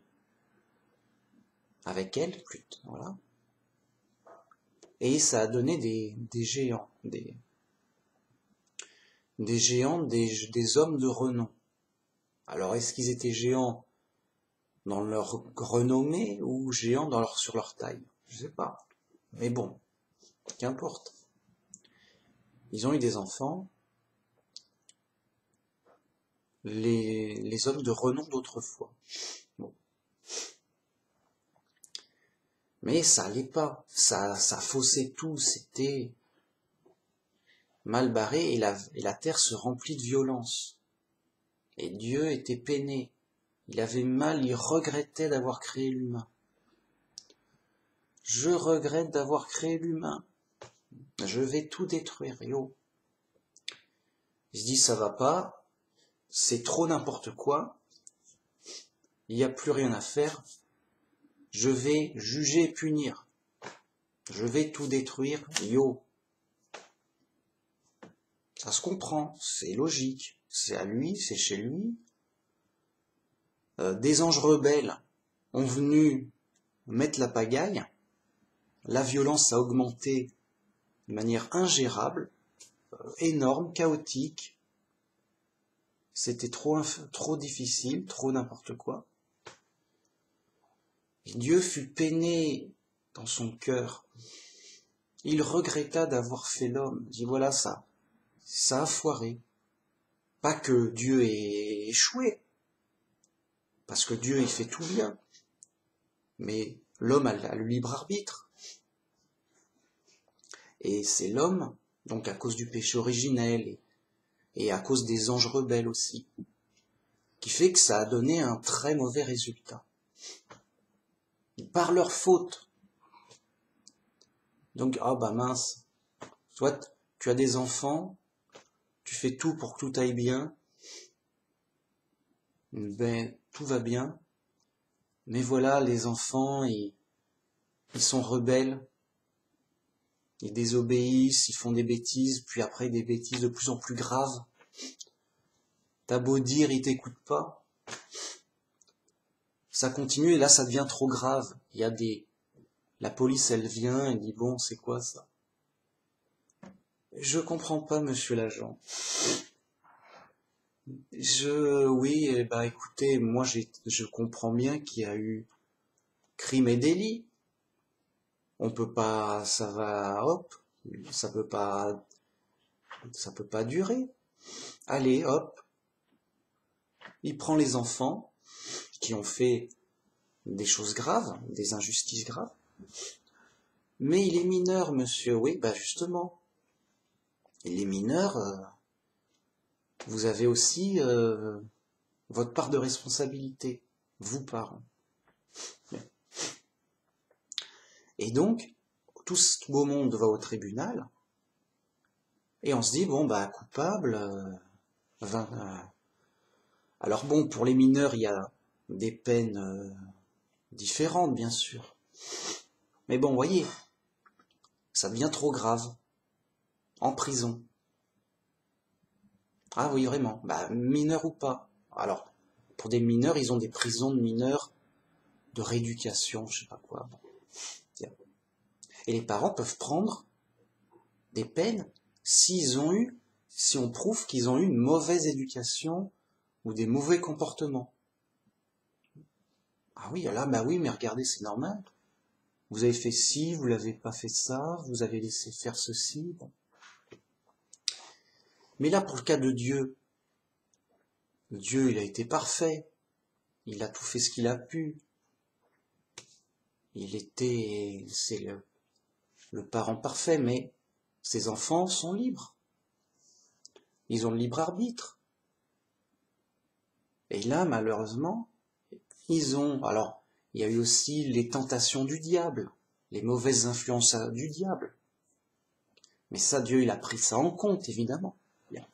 avec elles, plutôt, voilà. Et ça a donné des géants, des géants, des hommes de renom. Alors, est-ce qu'ils étaient géants dans leur renommée ou géants sur leur taille? Je sais pas. Mais bon, qu'importe. Ils ont eu des enfants, les hommes de renom d'autrefois. Bon. Mais ça allait pas, ça faussait tout, c'était mal barré, et la terre se remplit de violence. Et Dieu était peiné. Il avait mal, il regrettait d'avoir créé l'humain. Je regrette d'avoir créé l'humain. Je vais tout détruire, yo. Il se dit, ça va pas, c'est trop n'importe quoi, il n'y a plus rien à faire, je vais juger et punir. Je vais tout détruire, yo. Ça se comprend, c'est logique, c'est à lui, c'est chez lui. Des anges rebelles ont venu mettre la pagaille, la violence a augmenté de manière ingérable, énorme, chaotique, c'était trop difficile, trop n'importe quoi. Et Dieu fut peiné dans son cœur. Il regretta d'avoir fait l'homme. Il dit voilà, ça a foiré. Pas que Dieu ait échoué, parce que Dieu il fait tout bien, mais l'homme a le libre arbitre. Et c'est l'homme, donc à cause du péché originel et à cause des anges rebelles aussi, qui fait que ça a donné un très mauvais résultat. Par leur faute. Donc, ah bah mince, soit tu as des enfants, tu fais tout pour que tout aille bien, ben tout va bien, mais voilà, les enfants, ils sont rebelles, ils désobéissent, ils font des bêtises, puis après des bêtises de plus en plus graves. T'as beau dire, ils t'écoutent pas. Ça continue et là ça devient trop grave. La police elle vient, elle dit bon c'est quoi ça? Je comprends pas monsieur l'agent. Oui, bah écoutez, moi je comprends bien qu'il y a eu crime et délit. On peut pas, ça va, hop, ça peut pas durer. Allez, hop. Il prend les enfants qui ont fait des choses graves, des injustices graves. Mais il est mineur, monsieur. Oui, bah justement. Il est mineur, vous avez aussi votre part de responsabilité, vous parents. Et donc, tout ce beau monde va au tribunal, et on se dit, bon, bah, coupable, alors bon, pour les mineurs, il y a des peines différentes, bien sûr. Mais bon, voyez, ça devient trop grave. En prison. Ah oui, vraiment. Bah, mineur ou pas. Alors, pour des mineurs, ils ont des prisons de mineurs de rééducation, je sais pas quoi. Bon. Et les parents peuvent prendre des peines si on prouve qu'ils ont eu une mauvaise éducation ou des mauvais comportements. Ah oui, là, bah oui, mais regardez, c'est normal. Vous avez fait ci, vous l'avez pas fait ça, vous avez laissé faire ceci. Bon. Mais là, pour le cas de Dieu, il a été parfait. Il a tout fait ce qu'il a pu. C'est le parent parfait, mais ses enfants sont libres. Ils ont le libre arbitre. Et là, malheureusement, alors, il y a eu aussi les tentations du diable, les mauvaises influences du diable. Mais ça, Dieu, il a pris ça en compte, évidemment. Bien.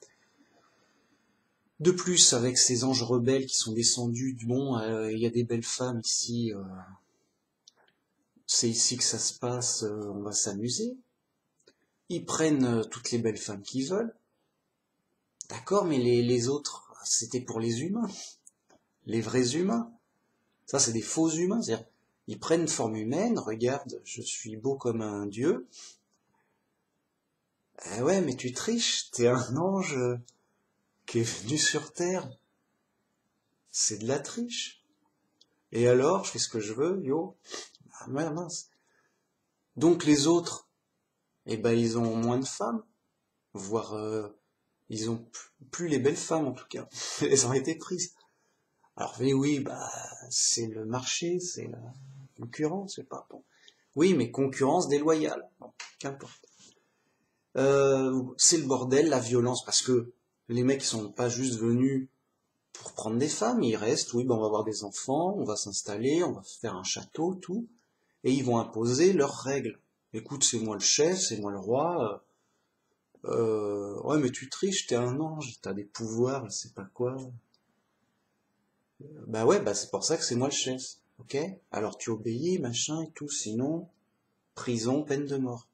De plus, avec ces anges rebelles qui sont descendus, il y a des belles femmes ici, c'est ici que ça se passe, on va s'amuser. Ils prennent toutes les belles femmes qu'ils veulent. D'accord, mais les autres, c'était pour les humains. Les vrais humains. Ça, c'est des faux humains. C'est-à-dire, ils prennent forme humaine, regarde, je suis beau comme un dieu. Eh ouais, mais tu triches, t'es un ange qui est venu sur Terre. C'est de la triche. Et alors, je fais ce que je veux, yo. Ah mince. Donc les autres, eh ben ils ont moins de femmes, voire ils ont plus les belles femmes en tout cas. Elles ont été prises. Alors oui, bah c'est le marché, c'est la concurrence, c'est pas bon. Oui, mais concurrence déloyale. Bon, qu'importe. C'est le bordel, la violence, parce que les mecs ils sont pas juste venus pour prendre des femmes, ils restent, oui, ben on va avoir des enfants, on va s'installer, on va faire un château, tout, et ils vont imposer leurs règles. Écoute, c'est moi le chef, c'est moi le roi, ouais mais tu triches, t'es un ange, t'as des pouvoirs, je sais pas quoi. Bah ouais, bah c'est pour ça que c'est moi le chef, ok? Alors tu obéis, machin et tout, sinon, prison, peine de mort.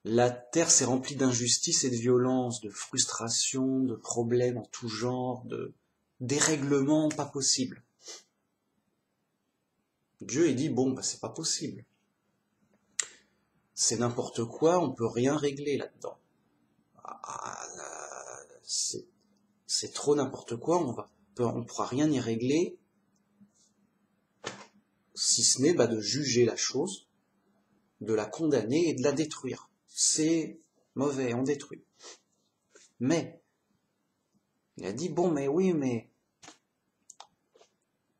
La terre s'est remplie d'injustice et de violence, de frustration, de problèmes en tout genre, de dérèglements pas possibles. Dieu, il dit, bon, bah c'est pas possible. C'est n'importe quoi, on peut rien régler là-dedans. C'est trop n'importe quoi, on pourra rien y régler, si ce n'est bah, de juger la chose, de la condamner et de la détruire. C'est mauvais, on détruit. Mais, il a dit, bon, mais oui, mais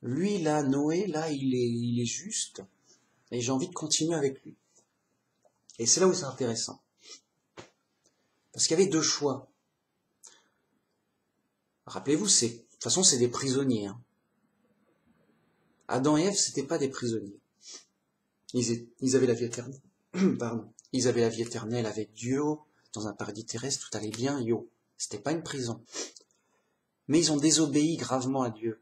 lui, là, Noé, là, il est juste, et j'ai envie de continuer avec lui. Et c'est là où c'est intéressant. Parce qu'il y avait deux choix. Rappelez-vous, de toute façon, c'est des prisonniers. Hein. Adam et Ève, c'était pas des prisonniers. Ils avaient la vie éternelle. Pardon. Ils avaient la vie éternelle avec Dieu, dans un paradis terrestre, tout allait bien, yo. C'était pas une prison. Mais ils ont désobéi gravement à Dieu.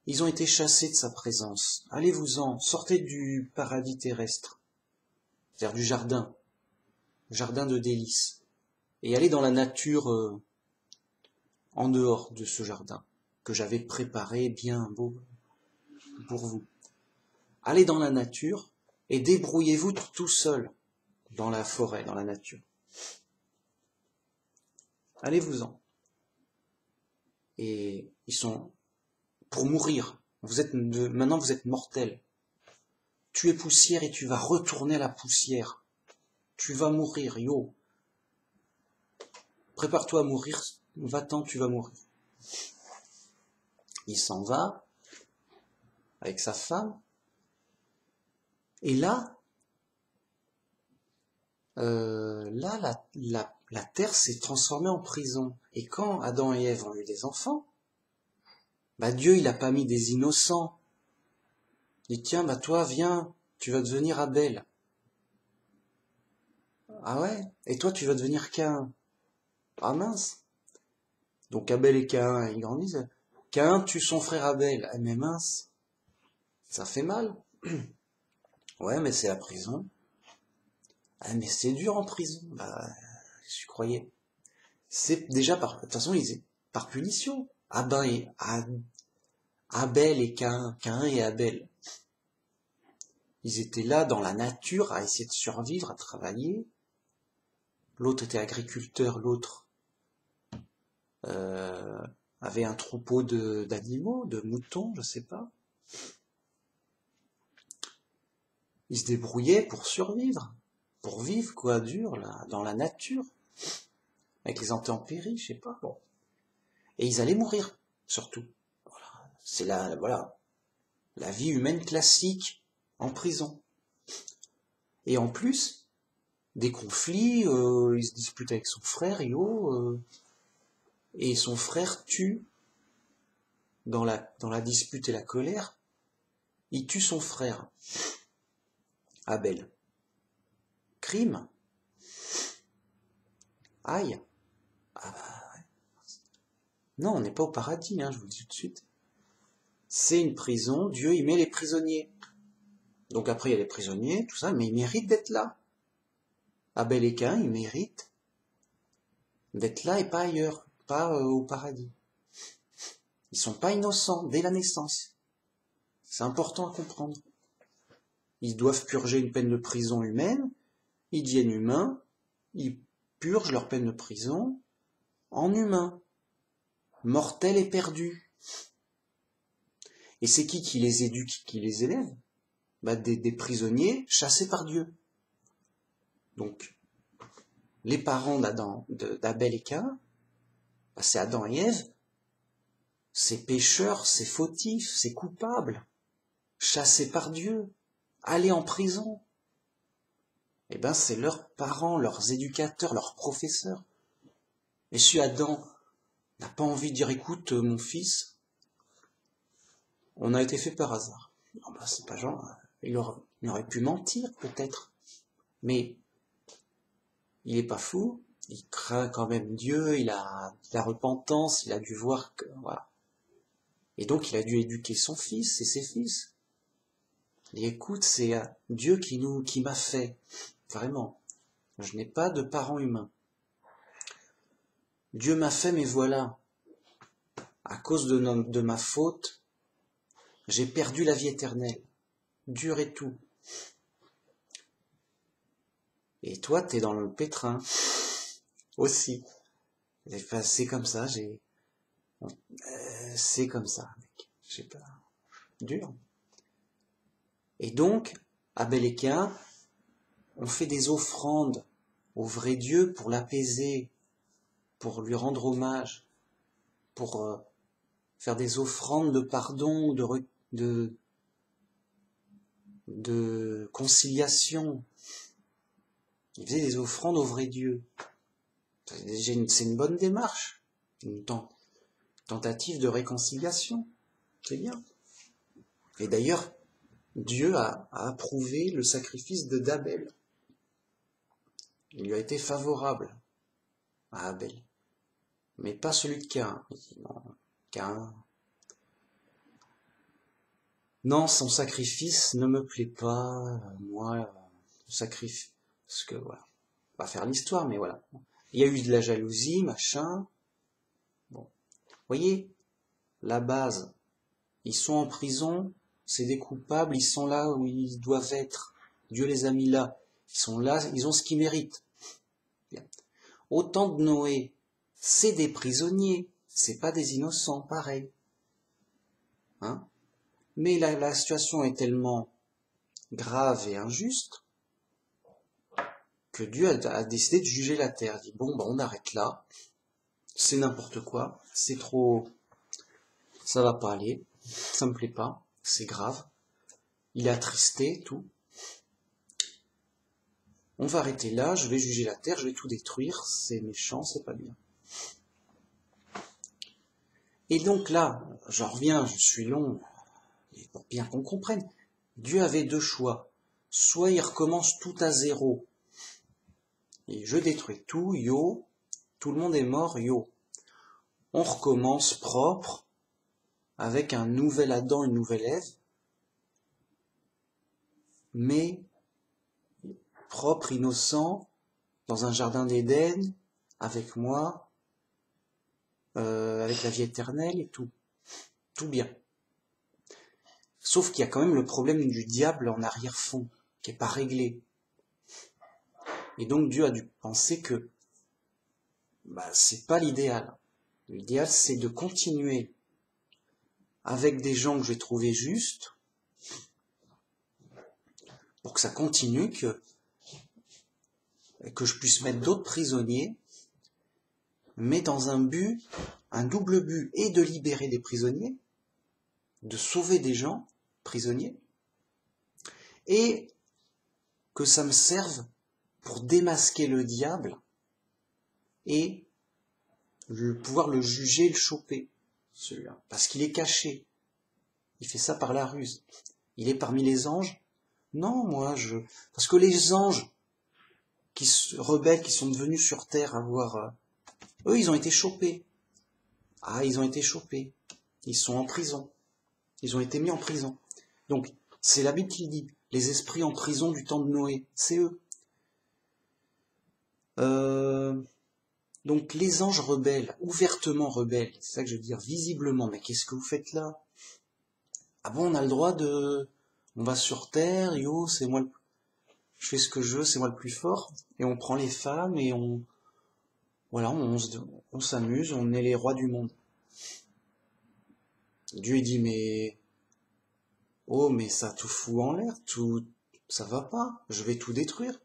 Ils ont été chassés de sa présence. Allez-vous-en, sortez du paradis terrestre, c'est-à-dire du jardin de délices, et allez dans la nature en dehors de ce jardin que j'avais préparé bien beau pour vous. Allez dans la nature et débrouillez-vous tout seul dans la forêt, dans la nature. Allez-vous-en. Et ils sont pour mourir. Maintenant vous êtes mortels. Tu es poussière et tu vas retourner à la poussière. Tu vas mourir, yo. Prépare-toi à mourir, va-t'en, tu vas mourir. Il s'en va avec sa femme. Et là, la terre s'est transformée en prison. Et quand Adam et Ève ont eu des enfants, bah Dieu, il a pas mis des innocents. Il dit, tiens, bah toi, viens, tu vas devenir Abel. Ah ouais? Et toi, tu vas devenir Caïn. Ah mince. Donc Abel et Caïn, ils grandissent. Caïn tue son frère Abel. Ah mais mince. Ça fait mal. Ouais, mais c'est la prison. Ah mais c'est dur en prison. Bah, je croyais. C'est déjà de toute façon, par punition. Abel et Caïn et Abel. Ils étaient là dans la nature à essayer de survivre, à travailler. L'autre était agriculteur, l'autre avait un troupeau d'animaux, de moutons, je sais pas. Ils se débrouillaient pour survivre, pour vivre quoi dur là, dans la nature, avec les intempéries, je sais pas. Bon. Et ils allaient mourir, surtout. Voilà. C'est la vie humaine classique en prison. Et en plus, des conflits, il se dispute avec son frère, et son frère tue, dans la dispute et la colère, il tue son frère, Abel. Crime. Aïe. Ah bah, ouais. Non, on n'est pas au paradis, hein, je vous le dis tout de suite. C'est une prison, Dieu il met les prisonniers. Donc après il y a les prisonniers, tout ça, mais ils méritent d'être là. Abel et Caïn, ils méritent d'être là et pas ailleurs, pas au paradis. Ils sont pas innocents dès la naissance. C'est important à comprendre. Ils doivent purger une peine de prison humaine, ils deviennent humains, ils purgent leur peine de prison en humains, mortels et perdus. Et c'est qui les éduque, qui les élève? Bah, des prisonniers chassés par Dieu. Donc, les parents d'Abel et Caïn, bah, c'est Adam et Ève, c'est pécheurs, c'est fautifs, c'est coupables, chassés par Dieu, allés en prison. eh ben c'est leurs parents, leurs éducateurs, leurs professeurs. Et si Adam n'a pas envie de dire, écoute, mon fils, on a été fait par hasard. Non, ben, c'est pas genre, il aurait pu mentir peut-être, mais il est pas fou, il craint quand même Dieu, il a la repentance, il a dû voir que, voilà. Et donc il a dû éduquer son fils et ses fils. Et écoute, c'est Dieu qui m'a fait, vraiment. Je n'ai pas de parents humains. Dieu m'a fait, mais voilà, à cause de ma faute, j'ai perdu la vie éternelle. Dur et tout. Et toi, t'es dans le pétrin aussi. C'est comme ça, c'est comme ça, mec. Je sais pas. Dur. Et donc, Abel et Caïn, on fait des offrandes au vrai Dieu pour l'apaiser, pour lui rendre hommage, pour faire des offrandes de pardon, de conciliation. Il faisait des offrandes au vrai Dieu. C'est une bonne démarche, une tentative de réconciliation. C'est bien. Et d'ailleurs, Dieu a approuvé le sacrifice d'Abel. Il lui a été favorable à Abel. Mais pas celui de Caïn. Non, Caïn. Non, son sacrifice ne me plaît pas. Moi, sacrifice. Parce que voilà. On va faire l'histoire, mais voilà. Il y a eu de la jalousie, machin. Bon. Vous voyez, la base. Ils sont en prison, c'est des coupables, ils sont là où ils doivent être. Dieu les a mis là. Ils sont là, ils ont ce qu'ils méritent. Bien. Au temps de Noé, c'est des prisonniers, c'est pas des innocents, pareil. Hein? Mais la situation est tellement grave et injuste que Dieu a décidé de juger la terre. Il dit, bon, on arrête là, c'est n'importe quoi, c'est trop, ça va pas aller, ça me plaît pas, c'est grave, il est attristé, tout. On va arrêter là, je vais juger la terre, je vais tout détruire, c'est méchant, c'est pas bien. Et donc là, j'en reviens, je suis long, pour bien qu'on comprenne, Dieu avait deux choix. Soit il recommence tout à zéro, et je détruis tout, yo, tout le monde est mort, yo. On recommence propre, avec un nouvel Adam, une nouvelle Ève, mais propre, innocent, dans un jardin d'Éden, avec moi, avec la vie éternelle et tout. Tout bien. Sauf qu'il y a quand même le problème du diable en arrière-fond, qui n'est pas réglé. Et donc Dieu a dû penser que c'est pas l'idéal. L'idéal, c'est de continuer avec des gens que j'ai trouvés justes, pour que ça continue, que je puisse mettre d'autres prisonniers, mais dans un double but, et de libérer des prisonniers, de sauver des gens prisonniers, et que ça me serve pour démasquer le diable et pouvoir le juger, le choper, celui-là, parce qu'il est caché. Il fait ça par la ruse. Il est parmi les anges. Non, parce que les anges qui se rebellent, qui sont devenus sur terre eux, ils ont été chopés. Ah, ils ont été chopés. Ils sont en prison. Ils ont été mis en prison. Donc, c'est la Bible qui dit. Les esprits en prison du temps de Noé, c'est eux. Donc, les anges rebelles, ouvertement rebelles, c'est ça que je veux dire, visiblement. Mais qu'est-ce que vous faites là? Ah bon, on a le droit on va sur terre, yo, c'est moi je fais ce que je veux, c'est moi le plus fort. Et on prend les femmes et on s'amuse, on est les rois du monde. Dieu dit, mais ça tout fout en l'air, ça va pas, je vais tout détruire.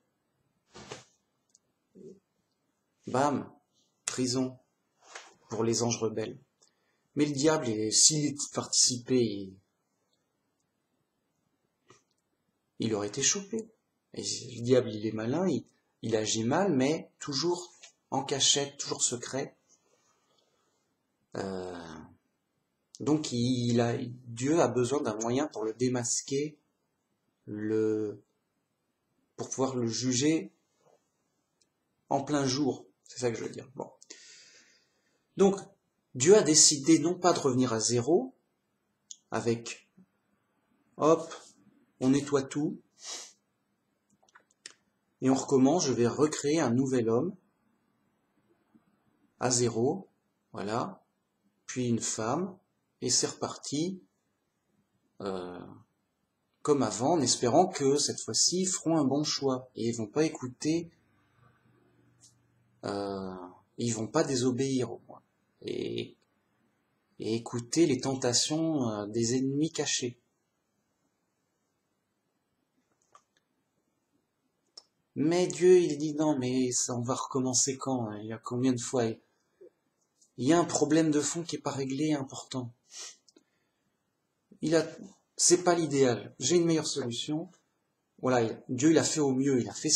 Bam, prison pour les anges rebelles. Mais le diable, s'il participait, il aurait été chopé. Et le diable, il est malin, il agit mal, mais toujours en cachette, toujours secret. Donc Dieu a besoin d'un moyen pour le démasquer, pour pouvoir le juger en plein jour. C'est ça que je veux dire. Bon. Donc, Dieu a décidé non pas de revenir à zéro, avec, hop, on nettoie tout, et on recommence, je vais recréer un nouvel homme, à zéro, voilà, puis une femme, et c'est reparti, comme avant, en espérant que cette fois-ci, ils feront un bon choix, et ils vont pas écouter, ils vont pas désobéir au moins, et écouter les tentations des ennemis cachés. Mais Dieu, il dit non, mais ça, on va recommencer quand? Il y a combien de fois? Il y a un problème de fond qui est pas réglé, important. C'est pas l'idéal. J'ai une meilleure solution. Voilà, Dieu, il a fait au mieux. Il a fait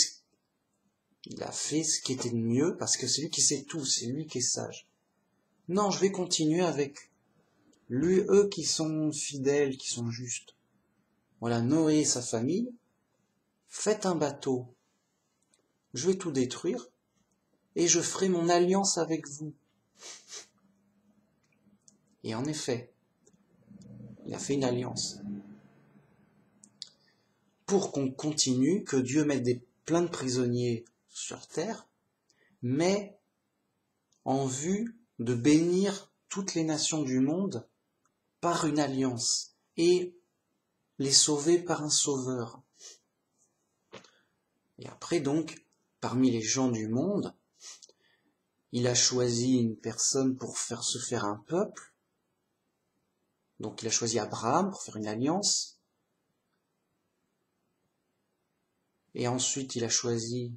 ce qui était de mieux parce que c'est lui qui sait tout. C'est lui qui est sage. Non, je vais continuer avec eux qui sont fidèles, qui sont justes. Voilà, Noé et sa famille. Faites un bateau. Je vais tout détruire et je ferai mon alliance avec vous. Et en effet, il a fait une alliance. Pour qu'on continue, que Dieu mette plein de prisonniers sur terre, mais en vue de bénir toutes les nations du monde par une alliance et les sauver par un sauveur. Et après donc, parmi les gens du monde, il a choisi une personne pour se faire un peuple. Donc il a choisi Abraham pour faire une alliance. Et ensuite il a choisi,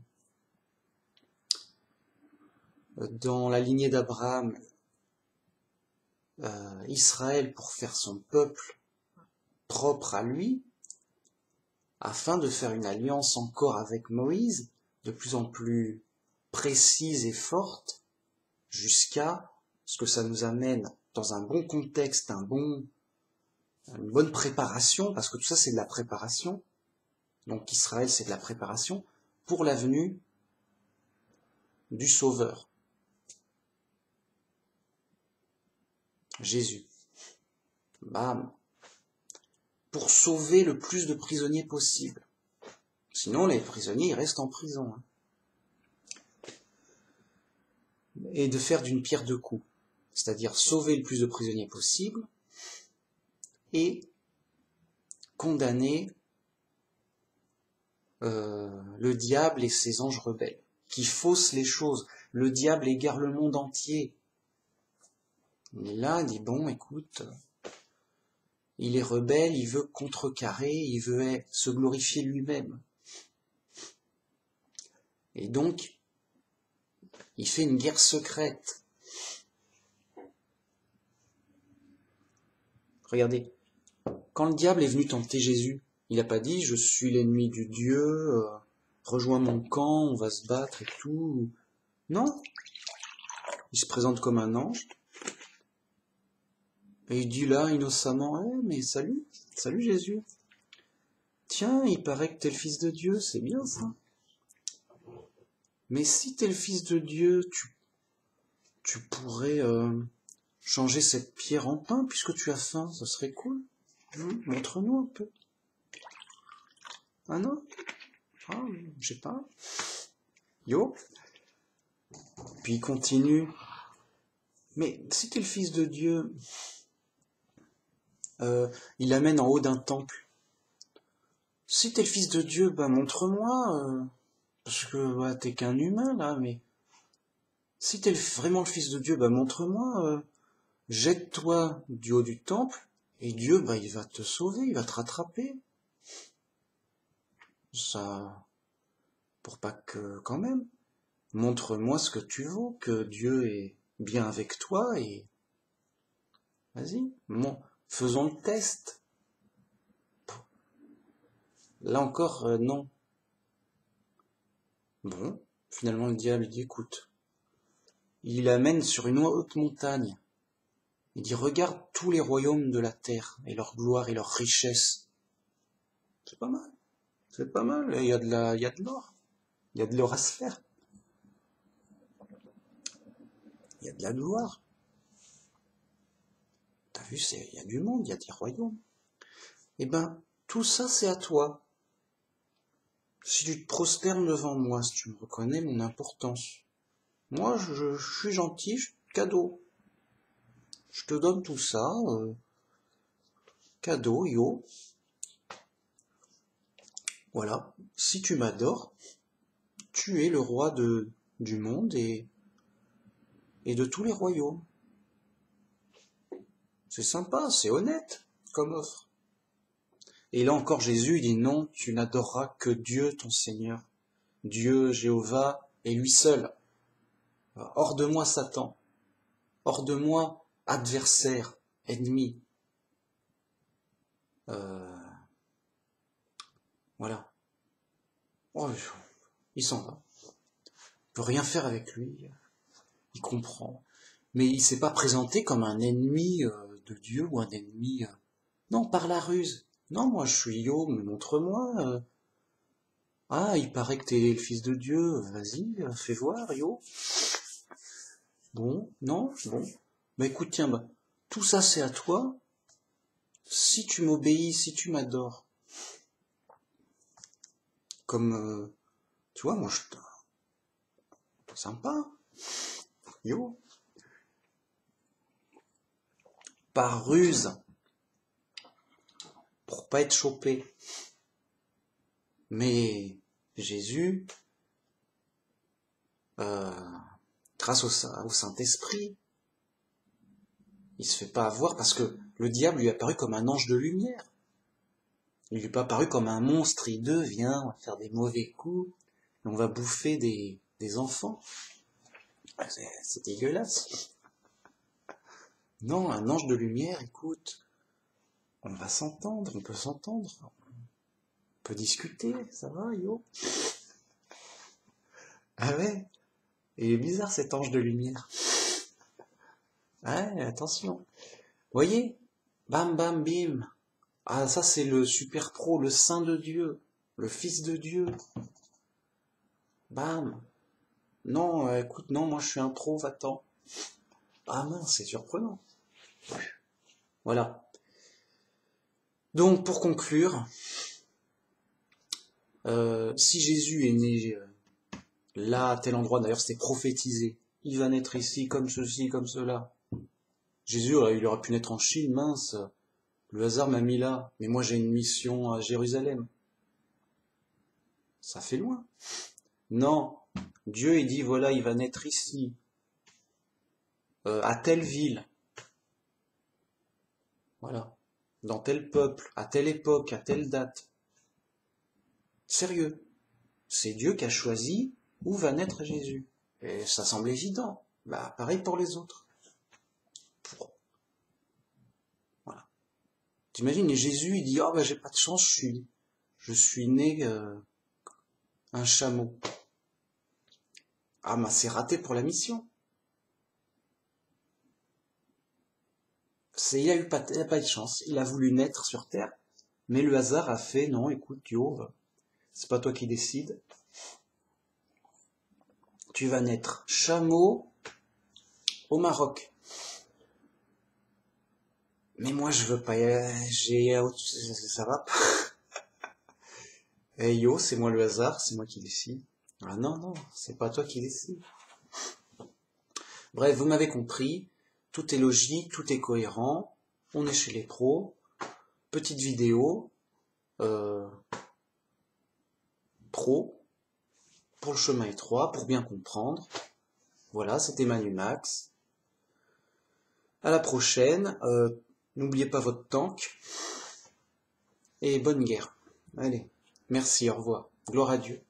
dans la lignée d'Abraham, Israël pour faire son peuple propre à lui, afin de faire une alliance encore avec Moïse, de plus en plus précise et forte, jusqu'à ce que ça nous amène dans un bon contexte, une bonne préparation, parce que tout ça c'est de la préparation, donc Israël c'est de la préparation, pour la venue du Sauveur, Jésus. Bam. Pour sauver le plus de prisonniers possible. Sinon les prisonniers ils restent en prison. Et de faire d'une pierre deux coups, c'est-à-dire sauver le plus de prisonniers possible et condamner le diable et ses anges rebelles, qui faussent les choses. Le diable égare le monde entier. Et là, il dit, bon, écoute, il est rebelle, il veut contrecarrer, il veut se glorifier lui-même. Et donc, il fait une guerre secrète. Regardez, quand le diable est venu tenter Jésus, il n'a pas dit « je suis l'ennemi du Dieu, rejoins mon camp, on va se battre et tout ». Non, il se présente comme un ange. Et il dit là, innocemment, « mais salut Jésus. Tiens, il paraît que t'es le fils de Dieu, c'est bien ça. Mais si t'es le fils de Dieu, tu pourrais changer cette pierre en pain puisque tu as faim, ça serait cool. Montre-nous un peu. » Ah non? Ah, je sais pas. Yo. Puis il continue. Mais si t'es le fils de Dieu, il l'amène en haut d'un temple. Si t'es le fils de Dieu, bah montre-moi, parce que bah, t'es qu'un humain là, mais si t'es vraiment le fils de Dieu, bah montre-moi, jette-toi du haut du temple, et Dieu, bah il va te sauver, il va te rattraper. Ça, pour pas que, quand même, montre-moi ce que tu vaux, que Dieu est bien avec toi, et vas-y, faisons le test. Là encore, non. Bon, finalement le diable il dit écoute, il l'amène sur une haute montagne. Il dit regarde tous les royaumes de la terre et leur gloire et leur richesse. C'est pas mal, c'est pas mal. Il y a de l'or, il y a de l'or à se faire, il y a de la gloire. T'as vu, il y a du monde, il y a des royaumes. Eh ben, tout ça c'est à toi. Si tu te prosternes devant moi, si tu me reconnais mon importance, moi je suis gentil, cadeau. Je te donne tout ça, cadeau, yo. Voilà, si tu m'adores, tu es le roi du monde et de tous les royaumes. C'est sympa, c'est honnête comme offre. Et là encore Jésus il dit non, tu n'adoreras que Dieu ton Seigneur, Dieu Jéhovah et lui seul. Hors de moi Satan, hors de moi adversaire, ennemi. Voilà. Oh, il s'en va. On peut rien faire avec lui. Il comprend. Mais il s'est pas présenté comme un ennemi de Dieu ou un ennemi... Non, par la ruse. Non, moi je suis yo, mais montre-moi. Ah, il paraît que t'es le fils de Dieu. Vas-y, fais voir, yo. Bon, non, bon. Bah écoute, tiens, bah, tout ça c'est à toi. Si tu m'obéis, si tu m'adores. Comme, tu vois, moi je... Sympa. Yo. Par ruse. Pour pas être chopé. Mais Jésus, grâce au Saint-Esprit, il se fait pas avoir parce que le diable lui est apparu comme un ange de lumière. Il lui est pas apparu comme un monstre hideux, viens, on va faire des mauvais coups, on va bouffer des enfants. C'est dégueulasse. Non, un ange de lumière, écoute, on va s'entendre, on peut s'entendre. On peut discuter, ça va, yo? Ah ouais? Il est bizarre cet ange de lumière. Ouais, attention. Voyez? Bam, bam, bim. Ah, ça c'est le super pro, le saint de Dieu, le fils de Dieu. Bam. Non, écoute, non, moi je suis un pro, va-t'en. Ah mince, c'est surprenant. Voilà. Donc, pour conclure, si Jésus est né là, à tel endroit, d'ailleurs c'était prophétisé, il va naître ici, comme ceci, comme cela. Jésus, il aurait pu naître en Chine, mince, le hasard m'a mis là, mais moi j'ai une mission à Jérusalem. Ça fait loin. Non, Dieu il dit, voilà, il va naître ici, à telle ville, voilà, dans tel peuple, à telle époque, à telle date. Sérieux, c'est Dieu qui a choisi où va naître Jésus. Et ça semble évident. Bah, pareil pour les autres. Voilà. T'imagines, et Jésus, il dit, oh bah j'ai pas de chance, je suis né un chameau. Ah bah c'est raté pour la mission. Il a pas de chance, il a voulu naître sur Terre, mais le hasard a fait, non, écoute, yo, c'est pas toi qui décides. Tu vas naître chameau au Maroc. Mais moi je veux pas, ça va pas. Eh yo, c'est moi le hasard, c'est moi qui décide. Ah non, non, c'est pas toi qui décide. Bref, vous m'avez compris, tout est logique, tout est cohérent, on est chez les pros, petite vidéo, pro, pour le chemin étroit, pour bien comprendre. Voilà, c'était Manu Max. À la prochaine, n'oubliez pas votre tank, et bonne guerre. Allez, merci, au revoir, gloire à Dieu.